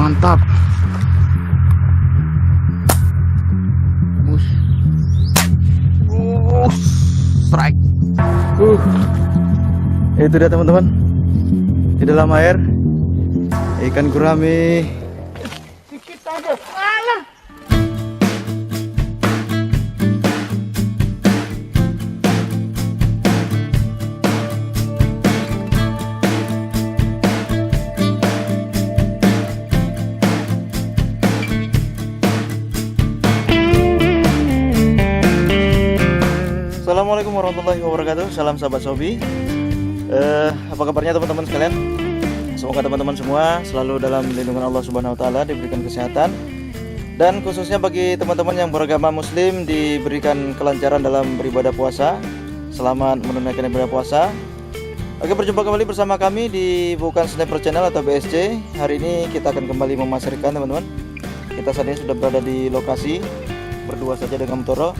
mantap. Push. Strike. Itu dia teman-teman, di dalam air ikan gurame. Sedikit aja. Alah. Assalamualaikum warahmatullahi wabarakatuh. Salam sahabat Sobi. Apa kabarnya teman-teman sekalian? Semoga teman-teman semua selalu dalam lindungan Allah Subhanahu wa taala, diberikan kesehatan, dan khususnya bagi teman-teman yang beragama muslim diberikan kelancaran dalam beribadah puasa. Selamat menunaikan ibadah puasa. Oke, berjumpa kembali bersama kami di Bukan Sniper Channel atau BSC. Hari ini kita akan kembali memasarkan teman-teman. Kita saat ini sudah berada di lokasi berdua saja dengan Motoro.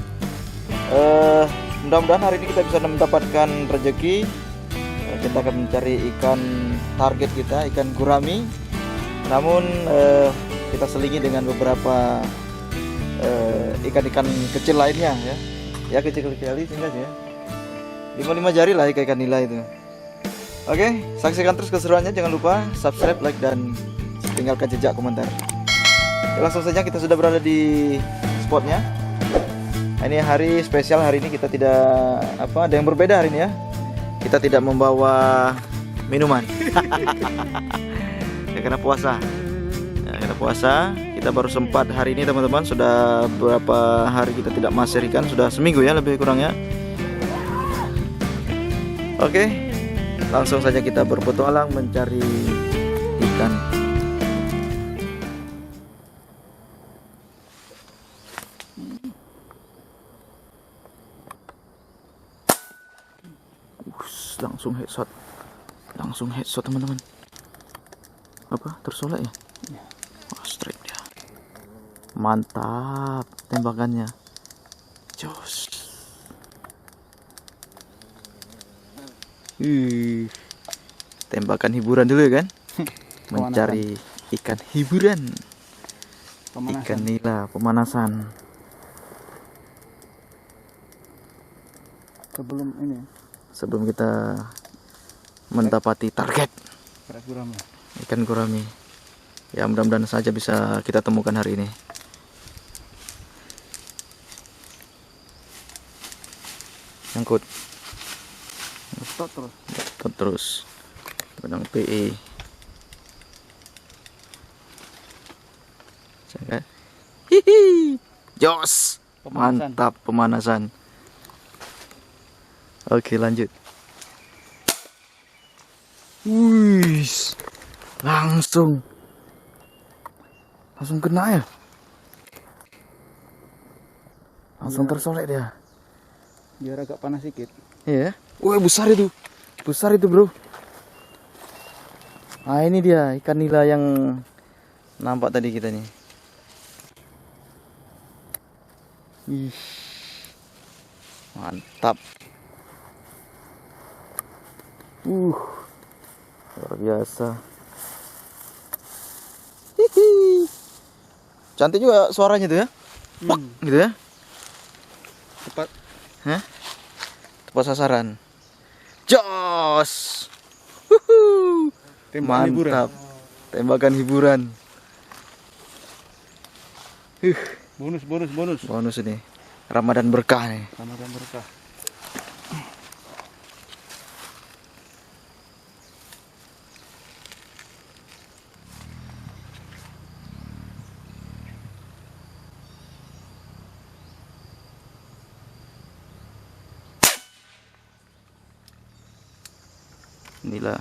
Mudah-mudahan hari ini kita bisa mendapatkan rezeki. Kita akan mencari ikan target kita, ikan gurami. Namun kita selingi dengan beberapa ikan-ikan kecil lainnya ya. Ya kecil-kecil sehingga ya. 5 jari lah ikan nila itu. Oke, saksikan terus keseruannya. Jangan lupa subscribe, like, dan tinggalkan jejak komentar. Ya, langsung saja kita sudah berada di spotnya. Ini hari spesial, hari ini kita tidak ada yang berbeda hari ini ya. Kita tidak membawa minuman. Ya, karena puasa. Ya, karena puasa, kita baru sempat hari ini teman-teman. Sudah beberapa hari kita tidak masir ikan, sudah seminggu ya lebih kurang ya. Oke, langsung saja kita berpetualang mencari ikan. Langsung headshot teman-teman. Apa tersolek ya? Wah, strike dia. Mantap tembakannya, jos. Tembakan hiburan dulu ya kan. Mencari ikan hiburan, ikan nila, pemanasan. Sebelum kita mendapati target ikan gurami. Ya, mudah-mudahan saja bisa kita temukan hari ini. Nyangkut terus benang PE. Hihi, jos, mantap pemanasan. Oke, lanjut. Wih, langsung kena ya. Langsung tersolek dia. Biar agak panas sedikit. Iya. Wah, besar itu bro. Nah, ini dia ikan nila yang nampak tadi kita nih. Ih, mantap. Luar biasa. Hihi. Cantik juga suaranya tuh ya. Pak, gitu ya. Tepat. Hah? Tepat sasaran. Jos. Mantap. Tembakan hiburan. Bonus ini. Ramadan berkah nih. Ramadan berkah. Inilah.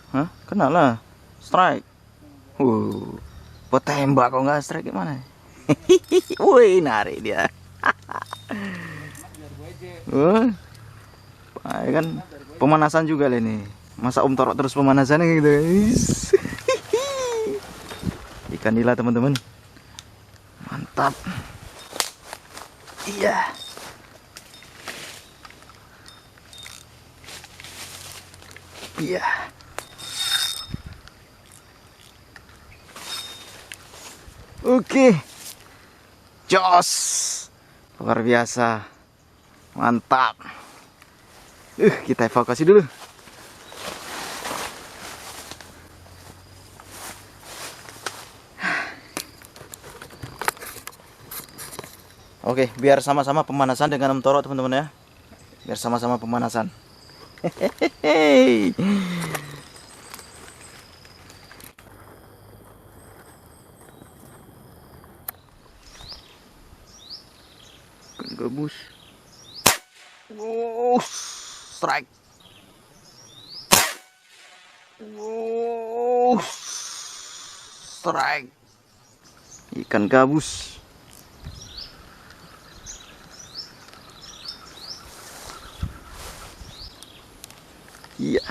Hah? Kena lah. Strike. Tembak kok nggak strike gimana? Wih, narik dia. Kan pemanasan juga lah ini. Masa Toro terus pemanasannya gitu. Ikan nila teman-teman. Mantap. Iya. Iya. Oke. Jos. Luar biasa. Mantap. Kita evakuasi dulu. Oke, biar sama-sama pemanasan dengan Om Toro teman-teman ya. Biar sama-sama pemanasan. Hehehe. Gabus. Oh, strike. Oh, strike. Ikan gabus. Iya.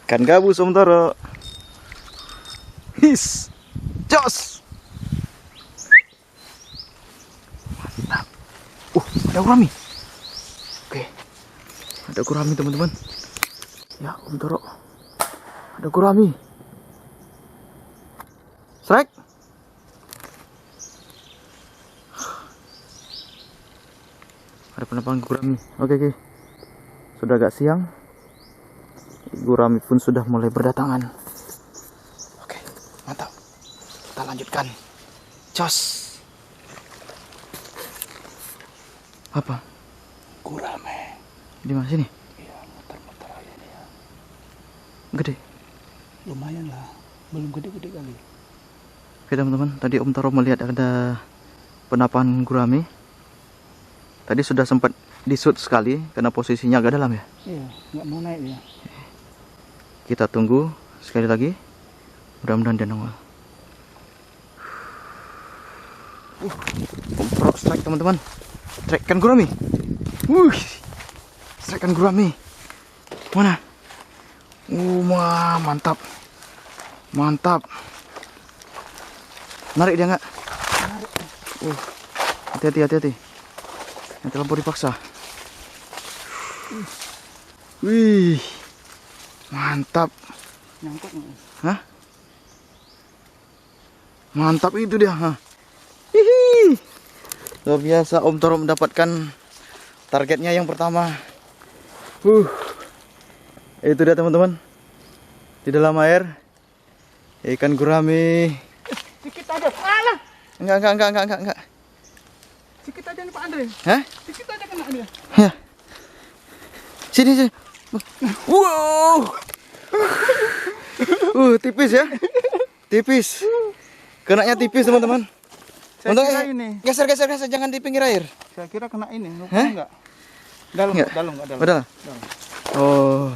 Ikan gabus Om Toro. His. Jos. Mantap. Ada gurami. Oke. Ada gurami teman-teman. Ya, Om Toro. Ada gurami. Strike. Ada penampakan gurami. Oke. Sudah agak siang. Gurami pun sudah mulai berdatangan. Oke, mantap. Kita lanjutkan. Jos. Apa? Gurame. Di mana sini? Iya, muter-muter aja nih ya. Gede. Lumayan lah. Belum gede-gede kali. Oke teman-teman, tadi Om Toro melihat ada penampakan gurami. Tadi sudah sempat disut sekali karena posisinya agak dalam ya. Iya, nggak mau naik ya. Kita tunggu sekali lagi. Mudah-mudahan dia nongol. Om Toro strike teman-teman. Strike kan gurami. Strike kan gurami. Mana? Wah, mantap. Mantap. Narik dia nggak? Hati-hati. Nanti lampu dipaksa. Wih, mantap. Nyangkut nggak? Hah? Mantap itu dia. Hah? Hihi. Luar biasa Om Toro mendapatkan targetnya yang pertama. Itu dia teman-teman. Di dalam air ikan gurami. Dikit aja. Alah. Enggak. Dikit aja nih Pak Andre. Hah? Dikit aja kena dia. Ya. Sini. Wow. Tipis ya. Tipis. Kenanya tipis teman-teman. Saya kira ini. Geser, jangan di pinggir air. Saya kira kena ini. Hah? Enggak. Dalam. Dalam. Oh.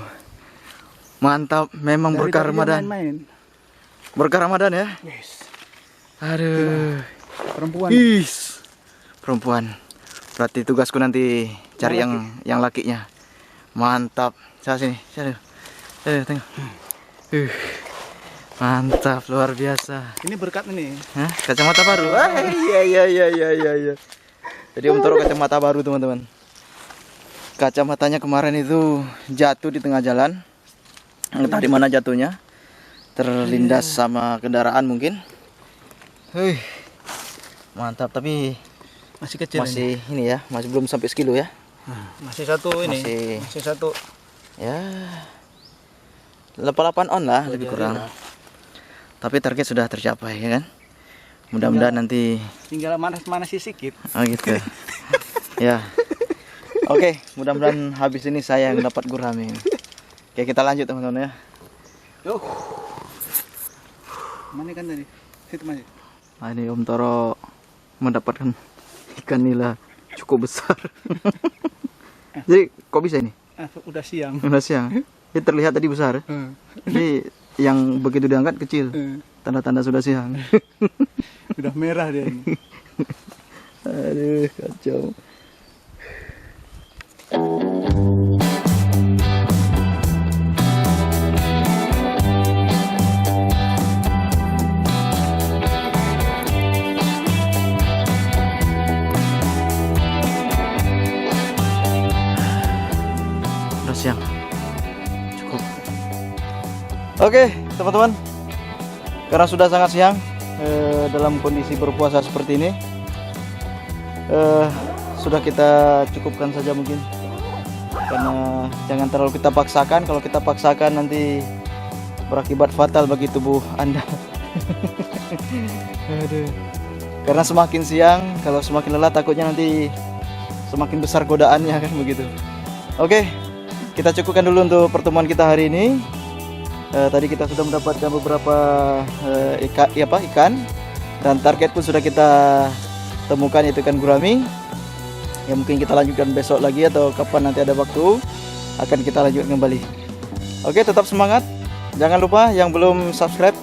Mantap, memang Dari berkah tadi dia Ramadan. main-main. Berkah Ramadan ya. Yes. Aduh. Perempuan. Perempuan. Berarti tugasku nanti cari yang lakinya. Mantap. Sini. Tengok. Mantap, luar biasa. Ini berkat ini. Hah? Kacamata baru. Iya. Jadi Om Toro kacamata baru teman-teman. Kacamatanya kemarin itu jatuh di tengah jalan. Entah di mana jatuhnya. Terlindas sama kendaraan mungkin. Mantap, tapi Masih kecil. masih ini ya, masih belum sampai sekilo ya. Masih satu ini. Masih satu. Ya. 88 on lah lebih kurang. Tapi target sudah tercapai ya kan. Mudah-mudahan nanti Tinggal manas-manas sedikit. oh gitu. Ya. Oke, mudah-mudahan habis ini saya yang dapat gurami. Oke, kita lanjut teman-teman ya. Yo. Mana kan tadi? Situ masih. Nah, ini Om Toro mendapatkan ikan nila cukup besar. Jadi kok bisa ini? Udah siang. Udah siang. Ini terlihat tadi besar. Jadi yang begitu diangkat kecil. Tanda-tanda sudah siang. Udah merah dia ini. Aduh, kacau. Udah siang. Cukup. Oke, teman-teman. karena sudah sangat siang dalam kondisi berpuasa seperti ini, sudah kita cukupkan saja mungkin, karena jangan terlalu kita paksakan. Kalau kita paksakan nanti berakibat fatal bagi tubuh Anda. Aduh. Karena semakin siang, kalau semakin lelah takutnya nanti semakin besar godaannya kan begitu. Oke, kita cukupkan dulu untuk pertemuan kita hari ini. Tadi kita sudah mendapatkan beberapa ikan, dan target pun sudah kita temukan, yaitu ikan gurami. Ya mungkin kita lanjutkan besok lagi atau kapan nanti ada waktu akan kita lanjutkan kembali. Oke, tetap semangat. Jangan lupa yang belum subscribe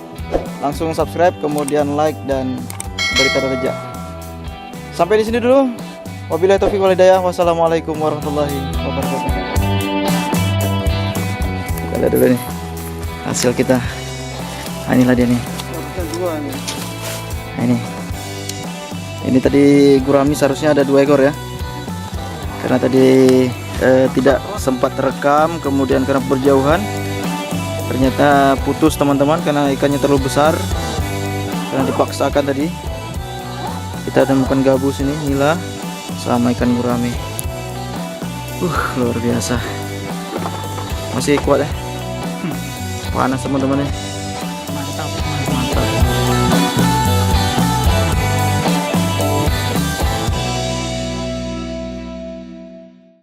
langsung subscribe, kemudian like dan beri tanda rejak. Sampai di sini dulu. Wabillahi taufiq wal hidayah. Wassalamualaikum warahmatullahi wabarakatuh. Kita lihat dulu nih hasil kita. Nah, inilah dia nih. Nah, ini tadi gurami seharusnya ada 2 ekor ya. Karena tadi tidak sempat terekam, kemudian karena berjauhan ternyata putus teman-teman, karena ikannya terlalu besar. Karena dipaksakan tadi. Kita temukan gabus ini, nila sama ikan gurami. Luar biasa. Masih kuat ya. Panas teman-teman ya.